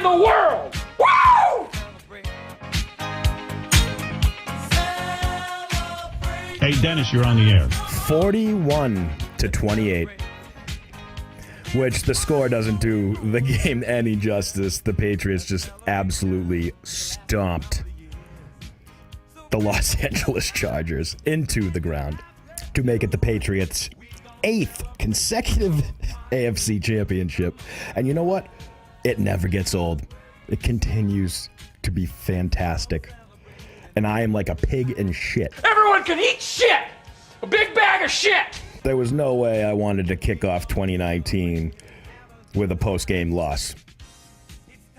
the world. Woo! Hey, Dennis, you're on the air. 41-28, which the score doesn't do the game any justice. The Patriots just absolutely stomped the Los Angeles Chargers into the ground to make it the Patriots' 8th consecutive AFC championship. And you know what? It never gets old. It continues to be fantastic. And I am like a pig in shit. Everyone can eat shit. A big bag of shit. There was no way I wanted to kick off 2019 with a post-game loss.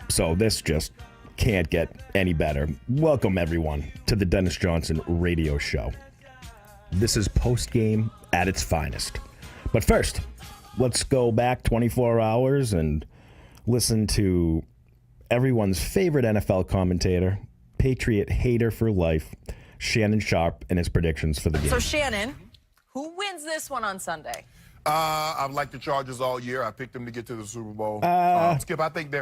So this just can't get any better. Welcome, everyone, to the Dennis Johnson Radio Show. This is post-game at its finest. But first, let's go back 24 hours and listen to everyone's favorite NFL commentator, Patriot hater for life, Shannon Sharpe, and his predictions for the game. So, Shannon, who wins this one on Sunday? I've liked the Chargers all year. I picked them to get to the Super Bowl. Skip, I think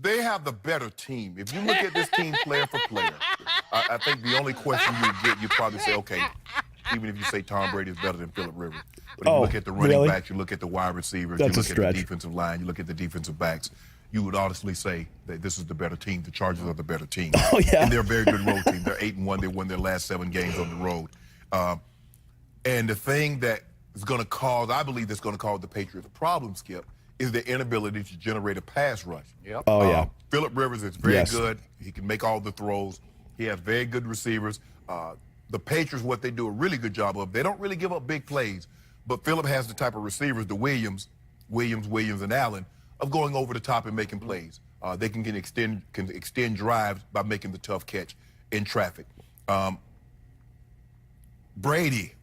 they have the better team. If you look at this team player for player, I think the only question you get, you probably say, okay, even if you say Tom Brady is better than Phillip Rivers. But if you look at the running backs, you look at the wide receivers, you look at the defensive line, you look at the defensive backs, you would honestly say that this is the better team. The Chargers are the better team. Oh, yeah. And they're a very good road team. They're 8-1. They won their last 7 games on the road. And the thing that is going to cause, I believe that's going to cause the Patriots a problem, Skip, is their inability to generate a pass rush. Yep. Oh, yeah. Phillip Rivers is very good. He can make all the throws. He has very good receivers. The Patriots, what they do a really good job of, they don't really give up big plays, but Phillip has the type of receivers, the Williams, and Allen, of going over the top and making plays. They can extend drives by making the tough catch in traffic. Brady,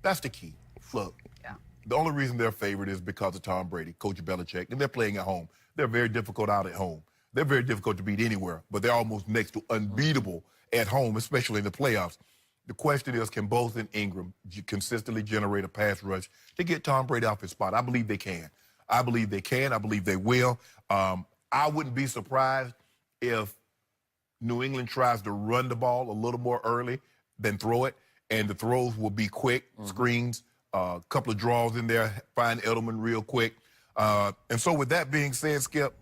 that's the key. Look, the only reason they're favored is because of Tom Brady, Coach Belichick, and they're playing at home. They're very difficult out at home. They're very difficult to beat anywhere, but they're almost next to unbeatable at home, especially in the playoffs. The question is, can Bose and Ingram consistently generate a pass rush to get Tom Brady off his spot? I believe they can. I believe they can. I believe they will. I wouldn't be surprised if New England tries to run the ball a little more early than throw it, and the throws will be quick, screens, a couple of draws in there, find Edelman real quick. And so with that being said, Skip,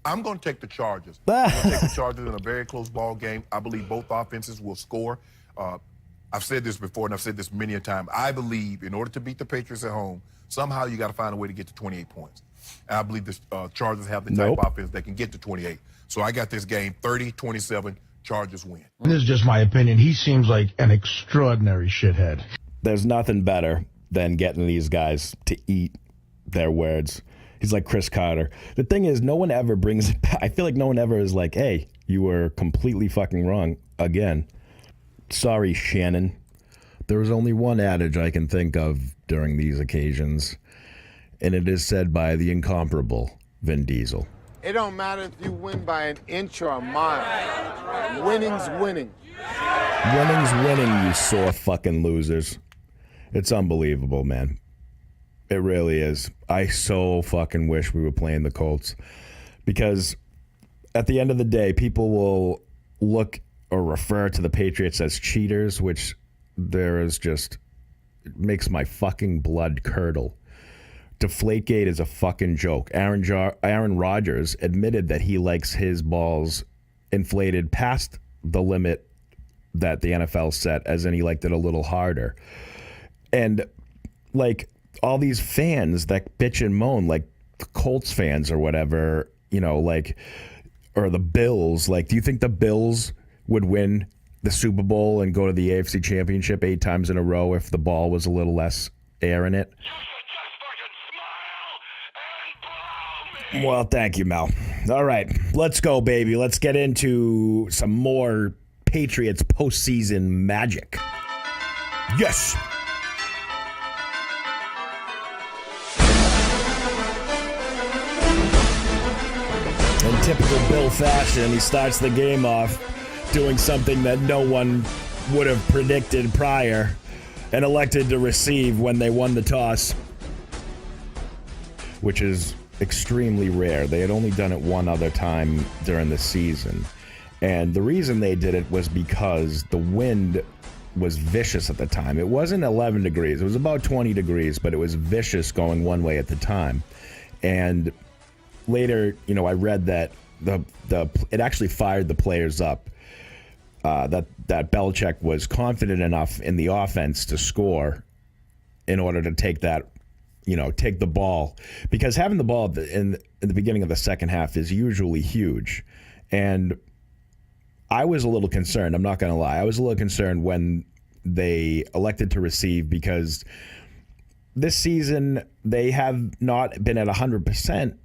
I'm going to take the Chargers. I'm going to take the Chargers in a very close ball game. I believe both offenses will score. I've said this before, and I've said this many a time. I believe in order to beat the Patriots at home, somehow you got to find a way to get to 28 points. And I believe the Chargers have the type of offense that can get to 28. So I got this game 30-27, Chargers win. This is just my opinion. He seems like an extraordinary shithead. There's nothing better than getting these guys to eat their words. He's like Chris Carter. The thing is, no one ever brings it back. I feel like no one ever is like, hey, you were completely fucking wrong again. Sorry, Shannon. There was only one adage I can think of during these occasions, and it is said by the incomparable Vin Diesel. It don't matter if you win by an inch or a mile. Winning's winning. Winning's winning, you sore fucking losers. It's unbelievable, man. It really is. I so fucking wish we were playing the Colts, because at the end of the day, people will look or refer to the Patriots as cheaters, which there is just, it makes my fucking blood curdle. Deflategate is a fucking joke. Aaron Rodgers admitted that he likes his balls inflated past the limit that the NFL set, as in he liked it a little harder. And like all these fans that bitch and moan, like the Colts fans or whatever, you know, like, or the Bills, like, do you think the Bills would win the Super Bowl and go to the AFC Championship 8 times in a row if the ball was a little less air in it? Well, thank you, Mel. All right, let's go, baby. Let's get into some more Patriots postseason magic. Yes. In typical Bill fashion, he starts the game off doing something that no one would have predicted prior and elected to receive when they won the toss, which is extremely rare. They had only done it one other time during the season. And the reason they did it was because the wind was vicious at the time. It wasn't 11 degrees. It was about 20 degrees, but it was vicious going one way at the time. And later, I read that it actually fired the players up. That Belichick was confident enough in the offense to score in order to take that, take the ball, because having the ball in the beginning of the second half is usually huge. And I was a little concerned. I'm not going to lie. I was a little concerned when they elected to receive, because this season they have not been at 100%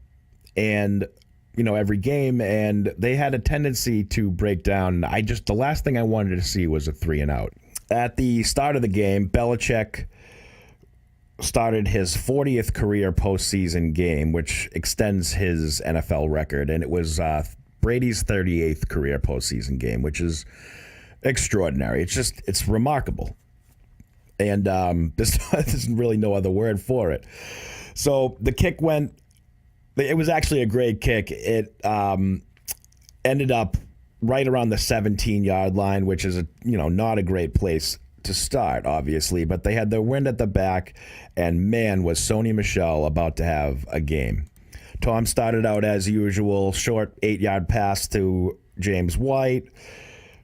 and every game, and they had a tendency to break down. The last thing I wanted to see was a 3-and-out. At the start of the game, Belichick started his 40th career postseason game, which extends his NFL record, and it was Brady's 38th career postseason game, which is extraordinary. It's remarkable. And there's really no other word for it. So the kick it was actually a great kick. It ended up right around the 17-yard line, which is not a great place to start, obviously, but they had their wind at the back, and man, was Sony Michel about to have a game. Tom started out as usual, short 8-yard pass to James White,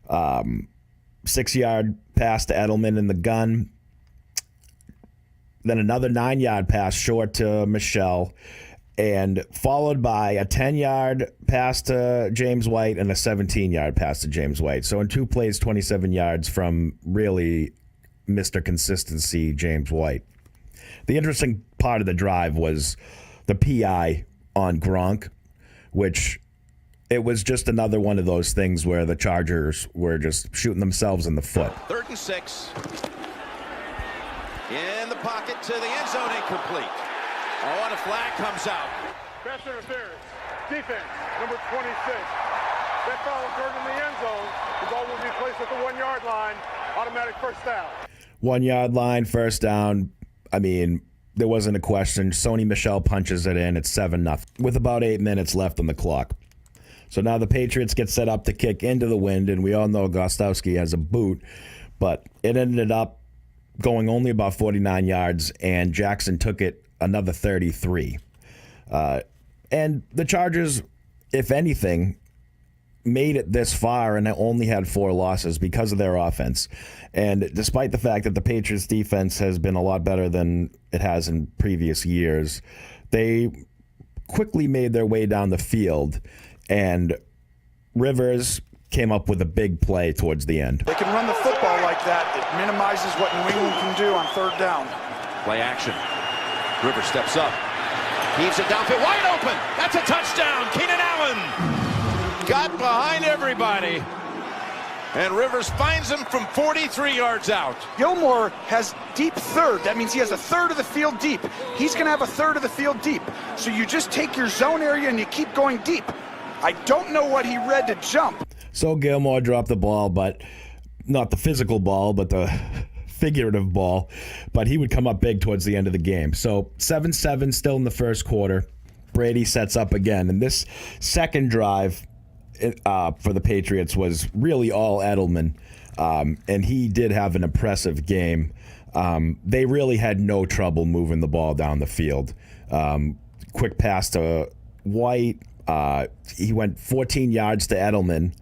6-yard pass to Edelman in the gun, then another 9-yard pass short to Michel, and followed by a 10-yard pass to James White and a 17-yard pass to James White. So in 2 plays, 27 yards from really Mr. Consistency, James White. The interesting part of the drive was the PI on Gronk, which it was just another one of those things where the Chargers were just shooting themselves in the foot. 3rd and 6. In the pocket to the end zone, incomplete. Oh, and a flag comes out. Pass interference. Defense, number 26. That foul occurred in the end zone. The ball will be placed at the 1-yard line. Automatic first down. 1-yard line, first down. I mean, there wasn't a question. Sony Michel punches it in. It's 7-0 with about 8 minutes left on the clock. So now the Patriots get set up to kick into the wind, and we all know Gostowski has a boot, but it ended up going only about 49 yards, and Jackson took it another 33. And the Chargers, if anything, made it this far and only had 4 losses because of their offense. And despite the fact that the Patriots defense has been a lot better than it has in previous years, they quickly made their way down the field, and Rivers came up with a big play towards the end. They can run the football like that. It minimizes what New England can do on 3rd down. Play action. Rivers steps up. Heaves it downfield. Wide open. That's a touchdown. Keenan Allen got behind everybody. And Rivers finds him from 43 yards out. Gilmore has deep 3rd. That means he has a 1/3 of the field deep. He's going to have a 1/3 of the field deep. So you just take your zone area and you keep going deep. I don't know what he read to jump. So Gilmore dropped the ball, but not the physical ball, but the figurative ball. But he would come up big towards the end of the game. So 7-7 still in the first quarter. Brady sets up again. And this second drive for the Patriots was really all Edelman. And he did have an impressive game. They really had no trouble moving the ball down the field. Quick pass to White. He went 14 yards to Edelman.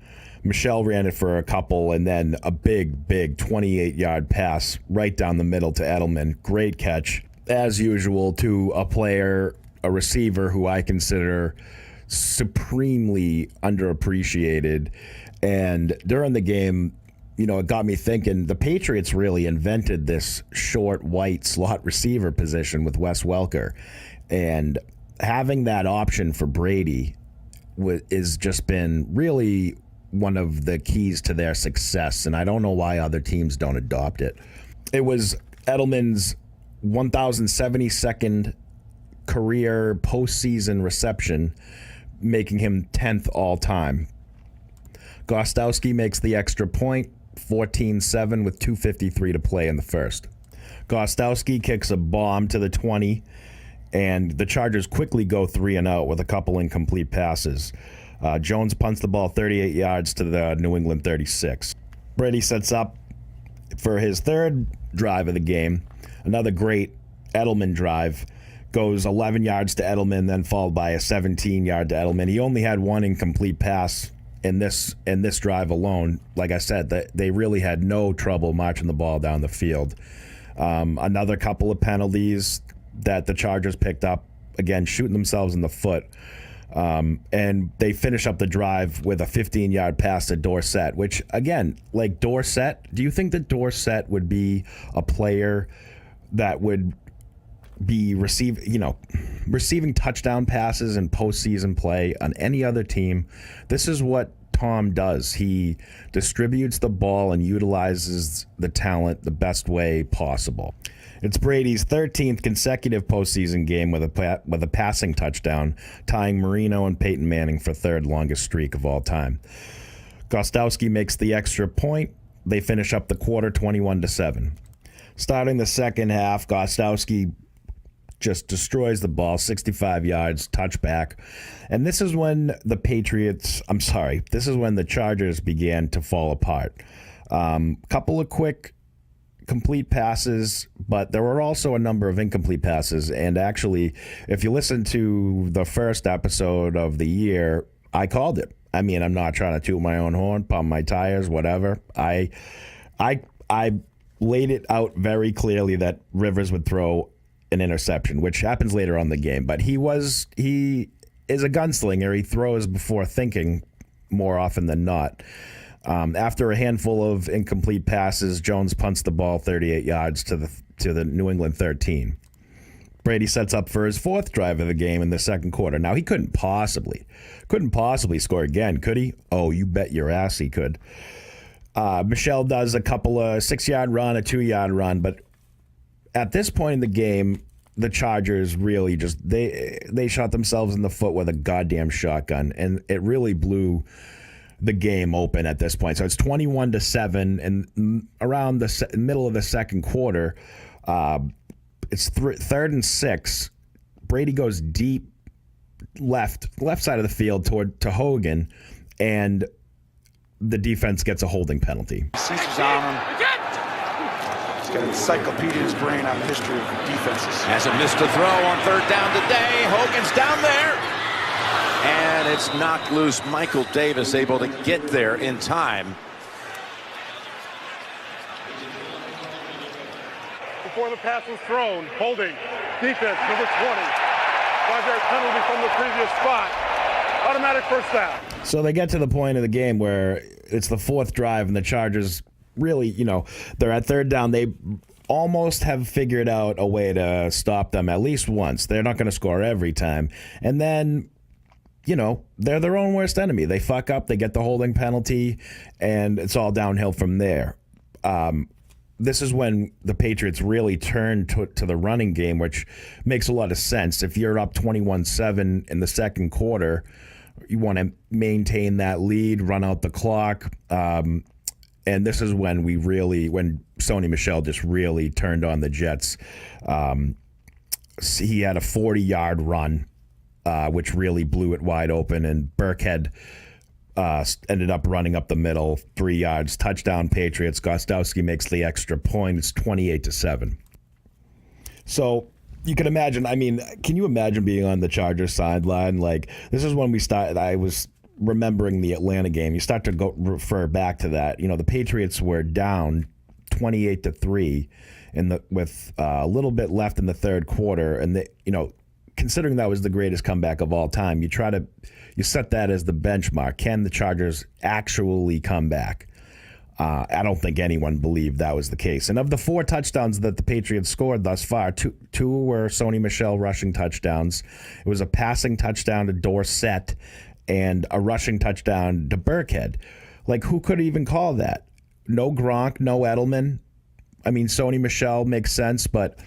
Michel ran it for a couple, and then a big 28-yard pass right down the middle to Edelman. Great catch, as usual, to a receiver who I consider supremely underappreciated. And during the game, it got me thinking, the Patriots really invented this short, white slot receiver position with Wes Welker. And having that option for Brady has just been really one of the keys to their success, and I don't know why other teams don't adopt it. It was Edelman's 1,072nd career postseason reception, making him 10th all-time. Gostowski makes the extra point, 14-7 with 2:53 to play in the first. Gostowski kicks a bomb to the 20, and the Chargers quickly go 3-0 with a couple incomplete passes. Jones punts the ball 38 yards to the New England 36. Brady sets up for his third drive of the game. Another great Edelman drive. Goes 11 yards to Edelman, then followed by a 17-yard to Edelman. He only had one incomplete pass in this drive alone. Like I said, they really had no trouble marching the ball down the field. Another couple of penalties that the Chargers picked up, again, shooting themselves in the foot. And they finish up the drive with a 15-yard pass to Dorsett, which, again, like Dorsett, do you think that Dorsett would be a player that would be receiving touchdown passes in postseason play on any other team? This is what Tom does. He distributes the ball and utilizes the talent the best way possible. It's Brady's 13th consecutive postseason game with a passing touchdown, tying Marino and Peyton Manning for third longest streak of all time. Gostowski makes the extra point. They finish up the quarter 21-7. Starting the second half, Gostowski just destroys the ball, 65 yards, touchback. And this is when the Chargers began to fall apart. Couple of quick complete passes, but there were also a number of incomplete passes. And actually, if you listen to the first episode of the year, I called it. I mean, I'm not trying to toot my own horn, pump my tires, whatever. I laid it out very clearly that Rivers would throw an interception, which happens later on in the game. But he is a gunslinger. He throws before thinking more often than not. After a handful of incomplete passes, Jones punts the ball 38 yards to the New England 13. Brady sets up for his fourth drive of the game in the second quarter. Now, he couldn't possibly score again, could he? Oh, you bet your ass he could. Michel does a couple of 6-yard run, a 2-yard run, but at this point in the game, the Chargers really just they shot themselves in the foot with a goddamn shotgun, and it really blew the game open at this point. So it's 21-7, and around the middle of the second quarter, it's third and 6. Brady goes deep left side of the field to Hogan, and the defense gets a holding penalty. Caesar's on him. He's got an encyclopedia in his brain on the history of defenses. Hasn't missed a throw on third down today. Hogan's down there. And it's knocked loose. Michael Davis able to get there in time. Before the pass was thrown, holding, defense, number 20. 5-yard penalty from the previous spot. Automatic first down. So they get to the point of the game where it's the fourth drive, and the Chargers really, they're at third down. They almost have figured out a way to stop them at least once. They're not going to score every time. And then, they're their own worst enemy. They fuck up, they get the holding penalty, and it's all downhill from there. This is when the Patriots really turn to the running game, which makes a lot of sense. If you're up 21-7 in the second quarter, you want to maintain that lead, run out the clock. And this is when when Sony Michel just really turned on the Jets. He had a 40-yard run, which really blew it wide open, and Burkhead ended up running up the middle, 3 yards, touchdown Patriots. Gostowski makes the extra point. It's 28-7. So you can imagine, can you imagine being on the Chargers sideline? Like, this is when I was remembering the Atlanta game. You start to refer back to that. The Patriots were down 28-3 with a little bit left in the third quarter, and considering that was the greatest comeback of all time, you set that as the benchmark. Can the Chargers actually come back? I don't think anyone believed that was the case. And of the 4 touchdowns that the Patriots scored thus far, two were Sony Michel rushing touchdowns. It was a passing touchdown to Dorsett and a rushing touchdown to Burkhead. Like, who could even call that? No Gronk, no Edelman. Sony Michel makes sense, but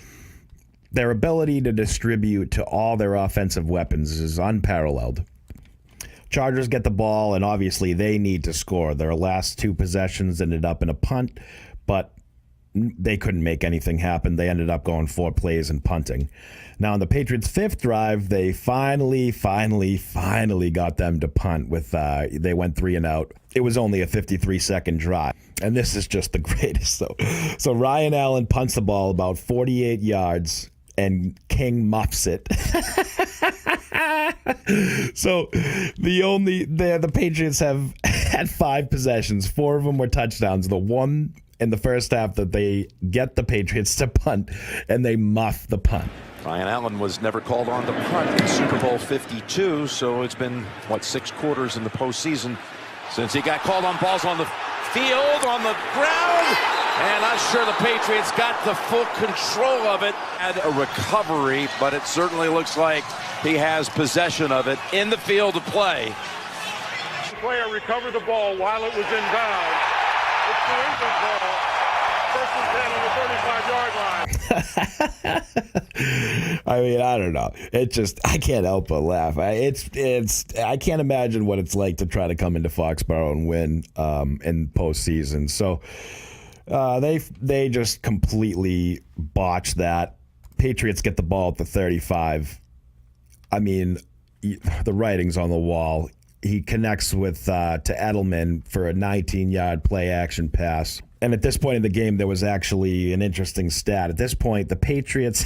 their ability to distribute to all their offensive weapons is unparalleled. Chargers get the ball, and obviously they need to score. Their last 2 possessions ended up in a punt, but they couldn't make anything happen. They ended up going 4 plays and punting. Now, on the Patriots' 5th drive, they finally got them to punt with, they went 3 and out. It was only a 53-second drive. And this is just the greatest. So Ryan Allen punts the ball about 48 yards, and King muffs it. So the Patriots have had 5 possessions. 4 of them were touchdowns. The one in the first half that they get the Patriots to punt, and they muff the punt. Ryan Allen was never called on to punt in Super Bowl 52, so it's been, 6 quarters in the postseason since he got called on balls on the field, on the ground, and I'm sure the Patriots got the full control of it. Had a recovery, but it certainly looks like he has possession of it in the field of play. The player recovered the ball while it was inbound. It's the England ball. First and 10 on the 35-yard line. I mean, I don't know. I can't help but laugh. I can't imagine what it's like to try to come into Foxborough and win in postseason. So they just completely botched that. Patriots get the ball at the 35. I mean, the writing's on the wall. He connects with to Edelman for a 19-yard play-action pass. And at this point in the game, there was actually an interesting stat. At this point, the Patriots,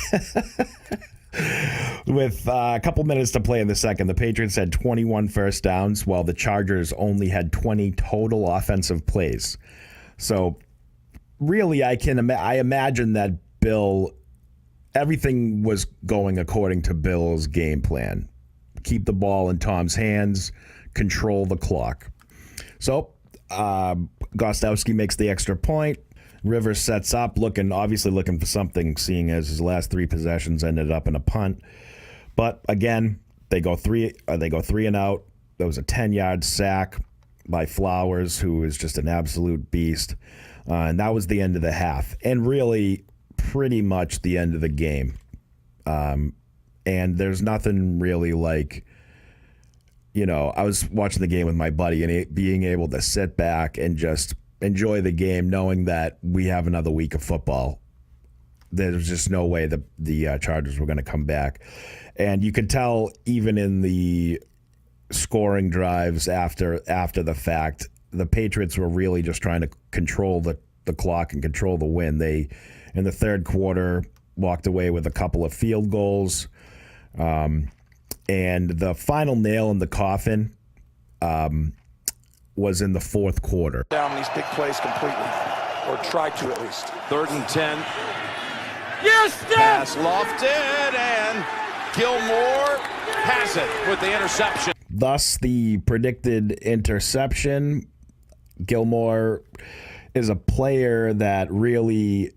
with a couple minutes to play in the second, the Patriots had 21 first downs, while the Chargers only had 20 total offensive plays. So really, I imagine that everything was going according to Bill's game plan. Keep the ball in Tom's hands, control the clock. So Gostowski makes the extra point. Rivers sets up, obviously looking for something, seeing as his last 3 possessions ended up in a punt. But again, they go 3 and out. There was a 10-yard sack by Flowers, who is just an absolute beast. And that was the end of the half, and really pretty much the end of the game. And there's nothing really like, I was watching the game with my buddy, and being able to sit back and just enjoy the game, knowing that we have another week of football. There's just no way the Chargers were going to come back. And you could tell even in the scoring drives after the fact, the Patriots were really just trying to control the clock and control the win. They, in the third quarter, walked away with a couple of field goals. And the final nail in the coffin was in the fourth quarter. Down these big plays completely, or try to at least. 3rd and 10. Yes, Pass lofted, and Gilmore has it with the interception. Thus, the predicted interception. Gilmore is a player that really,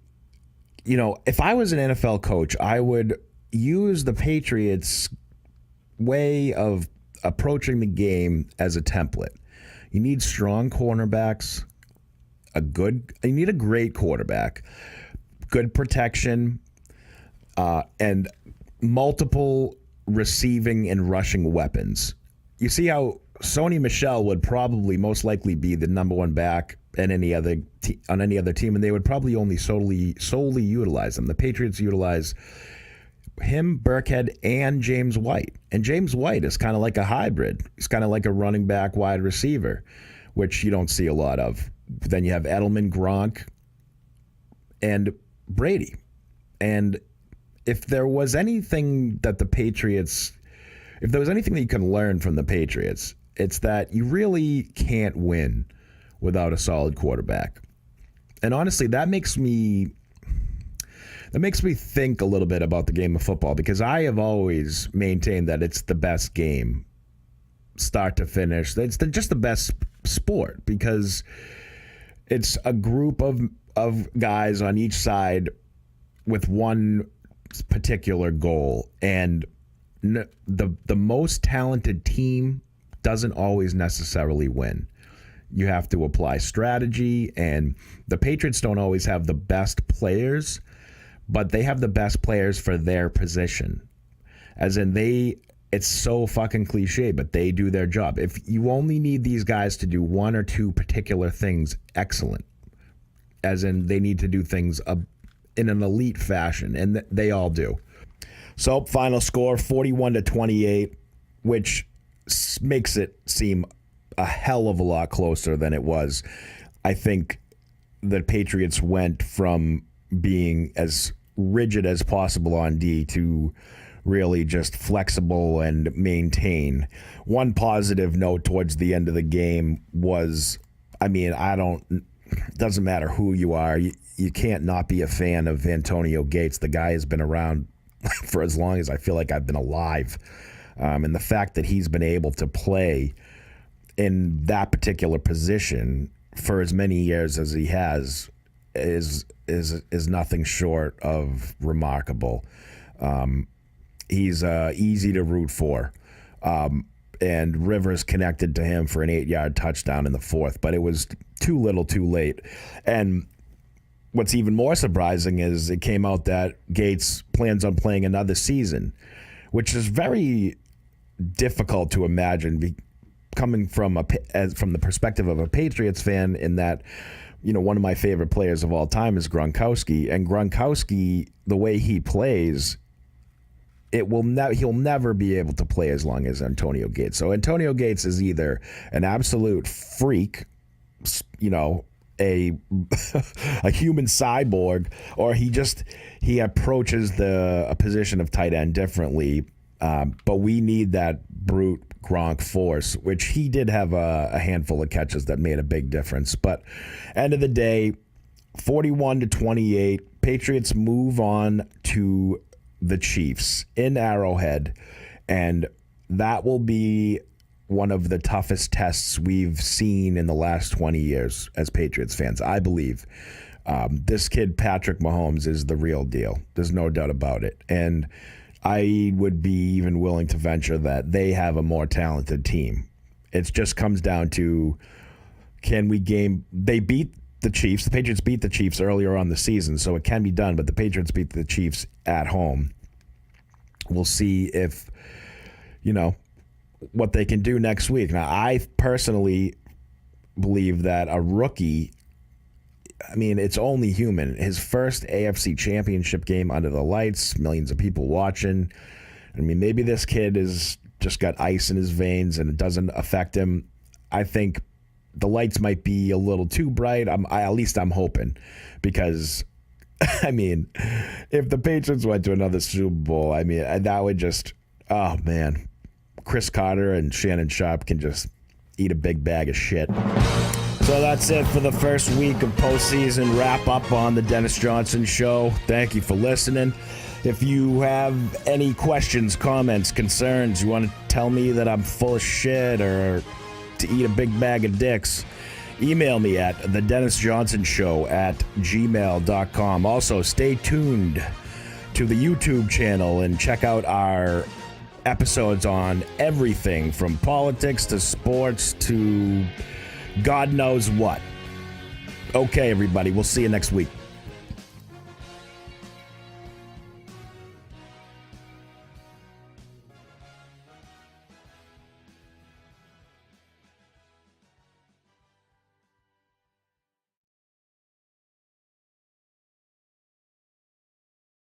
if I was an NFL coach, I would use the Patriots' way of approaching the game as a template. You need strong cornerbacks, you need a great quarterback, good protection, and multiple receiving and rushing weapons. You see how Sony Michel would probably most likely be the number 1 back on any other team, and they would probably only solely utilize him. The Patriots utilize him, Burkhead, and James White. And James White is kind of like a hybrid. He's kind of like a running back wide receiver, which you don't see a lot of. Then you have Edelman, Gronk, and Brady. And if there was anything that you can learn from the Patriots, it's that you really can't win without a solid quarterback. And honestly, that makes me think a little bit about the game of football, because I have always maintained that it's the best game, start to finish. It's just the best sport, because it's a group of guys on each side with one particular goal, and the most talented team doesn't always necessarily win. You have to apply strategy, and the Patriots don't always have the best players, but they have the best players for their position. As in, it's so fucking cliche, but they do their job. If you only need these guys to do 1 or 2 particular things excellent, as in they need to do things in an elite fashion, and they all do. So, final score 41-28, which makes it seem a hell of a lot closer than it was. I think the Patriots went from being as rigid as possible on D to really just flexible and maintain. One positive note towards the end of the game was, it doesn't matter who you are, you can't not be a fan of Antonio Gates. The guy has been around for as long as I feel like I've been alive. And the fact that he's been able to play in that particular position for as many years as he has is nothing short of remarkable. He's easy to root for. And Rivers connected to him for an 8-yard touchdown in the fourth, but it was too little too late. And what's even more surprising is it came out that Gates plans on playing another season, which is very difficult to imagine coming from the perspective of a Patriots fan, in that, one of my favorite players of all time is Gronkowski, and Gronkowski, the way he plays, he'll never be able to play as long as Antonio Gates. So Antonio Gates is either an absolute freak, a human cyborg, or he approaches a position of tight end differently. But we need that brute Gronk force, which he did have a handful of catches that made a big difference. But end of the day, 41-28, Patriots move on to the Chiefs in Arrowhead, and that will be one of the toughest tests we've seen in the last 20 years as Patriots fans, I believe. This kid, Patrick Mahomes, is the real deal. There's no doubt about it. And I would be even willing to venture that they have a more talented team. It just comes down to, they beat the Chiefs. The Patriots beat the Chiefs earlier on the season, so it can be done, but the Patriots beat the Chiefs at home. We'll see if, what they can do next week. Now, I personally believe that a rookie, it's only human. His first AFC championship game under the lights, millions of people watching. Maybe this kid is just got ice in his veins and it doesn't affect him. I think the lights might be a little too bright. At least I'm hoping, because if the Patriots went to another Super Bowl, that would just, oh man, Chris Carter and Shannon Sharpe can just eat a big bag of shit. So that's it for the first week of postseason wrap up on the Dennis Johnson Show. Thank you for listening. If you have any questions, comments, concerns, you want to tell me that I'm full of shit or to eat a big bag of dicks, email me at thedennisjohnsonshow@gmail.com. Also, stay tuned to the YouTube channel and check out our episodes on everything from politics to sports to God knows what. Okay, everybody, we'll see you next week.